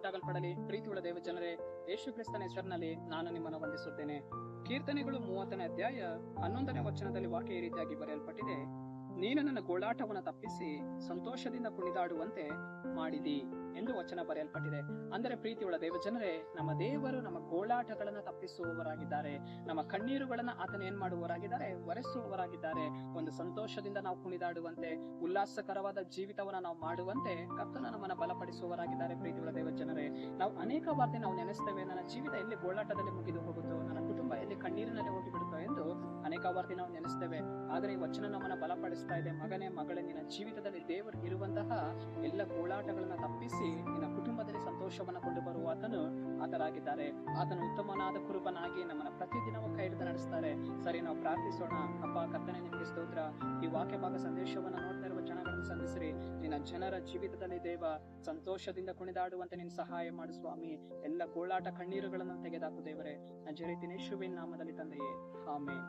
ಉಂಟಾಗಲ್ಪಡಲಿ. ಪ್ರೀತಿಯುಳ್ಳ ದೇವ ಜನರೇ, ಯೇಸು ಕ್ರಿಸ್ತನ ಹೆಸರಿನಲ್ಲಿ ನಾನು ನಿಮ್ಮನ್ನು ವಂದಿಸುತ್ತೇನೆ. ಕೀರ್ತನೆಗಳು 30ನೇ ಅಧ್ಯಾಯ 11ನೇ ವಚನದಲ್ಲಿ ವಾಕ್ಯ ಈ ರೀತಿಯಾಗಿ ಬರೆಯಲ್ಪಟ್ಟಿದೆ: ನೀನು ನನ್ನ ಗೋಳಾಟವನ್ನು ತಪ್ಪಿಸಿ ಸಂತೋಷದಿಂದ ಕುಣಿದಾಡುವಂತೆ ಮಾಡಿದಿ ಎಂದು ವಚನ ಬರೆಯಲ್ಪಟ್ಟಿದೆ. ಅಂದರೆ ಪ್ರೀತಿಯುಳ್ಳ ದೇವ ಜನರೇ, ನಮ್ಮ ದೇವರು ನಮ್ಮ ಗೋಳಾಟಗಳನ್ನ ತಪ್ಪಿಸುವವರಾಗಿದ್ದಾರೆ. ನಮ್ಮ ಕಣ್ಣೀರುಗಳನ್ನ ಆತನ ಏನ್ ಮಾಡುವವರಾಗಿದ್ದಾರೆ? ಒರೆಸುವವರಾಗಿದ್ದಾರೆ. ಒಂದು ಸಂತೋಷದಿಂದ ನಾವು ಕುಣಿದಾಡುವಂತೆ, ಉಲ್ಲಾಸಕರವಾದ ಜೀವಿತವನ್ನ ನಾವು ಮಾಡುವಂತೆ ಕರ್ತನ ನಮ್ಮನ್ನ ಬಲಪಡಿಸುವವರಾಗಿದ್ದಾರೆ. ಪ್ರೀತಿಯುಳ್ಳ ದೇವ ಜನರೇ, ನಾವು ಅನೇಕ ಬಾರಿ ನಾವು ನೆನೆಸ್ತೇವೆ, ನನ್ನ ಜೀವಿತ ಎಲ್ಲಿ ಗೋಳಾಟದಲ್ಲಿ ಮುಗಿದು ಹೋಗುತ್ತೋ, ನನ್ನ ಕುಟುಂಬ ಎಲ್ಲಿ ಕಣ್ಣೀರಿನಲ್ಲಿ ಹೋಗಿಬಿಡುತ್ತೋ ಎಂದು ಅನೇಕ ಬಾರಿ ನಾವು ನೆನೆಸ್ತೇವೆ. ಆದರೆ ಈ ವಚನ ನಮ್ಮನ್ನ ಬಲಪಡಿಸ್ತಾ ಇದೆ, ಮಗನೇ ಮಗಳೇ, ನಿನ್ನ ಜೀವಿತದಲ್ಲಿ ದೇವರು ಇರುವಂತಹ ಎಲ್ಲ ಗೋಳಾಟಗಳನ್ನ ತಪ್ಪಿಸಿ ನಿನ್ನ ಕುಟುಂಬದಲ್ಲಿ ಸಂತೋಷವನ್ನ ಕೊಂಡು ಬರುವ ಆತರಾಗಿದ್ದಾರೆ. ಆತನು ಉತ್ತಮನಾದ ಕುರುಬನಾಗಿ ನಮ್ಮನ್ನ ಪ್ರತಿದಿನವೂ ಕೈ ಹಿಡಿದು ನಡೆಸ್ತಾರೆ. ಸರಿ, ನಾವು ಪ್ರಾರ್ಥಿಸೋಣ. ಅಪ್ಪ ಕರ್ತನೇ, ನಿಮಗೆ ಸ್ತೋತ್ರ. ಈ ವಾಕ್ಯ ಭಾಗ ಸಂದೇಶವನ್ನ ನೋಡ್ತಾ ಇರುವ ಜನಗಳನ್ನು ಸಂಧಿಸಿರಿ. ನಿನ್ನ ಜನರ ಜೀವಿತದಲ್ಲಿ ದೇವ ಸಂತೋಷದಿಂದ ಕುಣಿದಾಡುವಂತೆ ನಿನ್ನ ಸಹಾಯ ಮಾಡು ಸ್ವಾಮಿ. ಎಲ್ಲ ಗೋಳಾಟ ಕಣ್ಣೀರುಗಳನ್ನು ತೆಗೆದಾಕು ದೇವರೇ. ನಜರೇತಿನ ಯೇಸುವಿನ ನಾಮದಲ್ಲಿ ತಂದೆಯೇ, ಆಮೆನ್.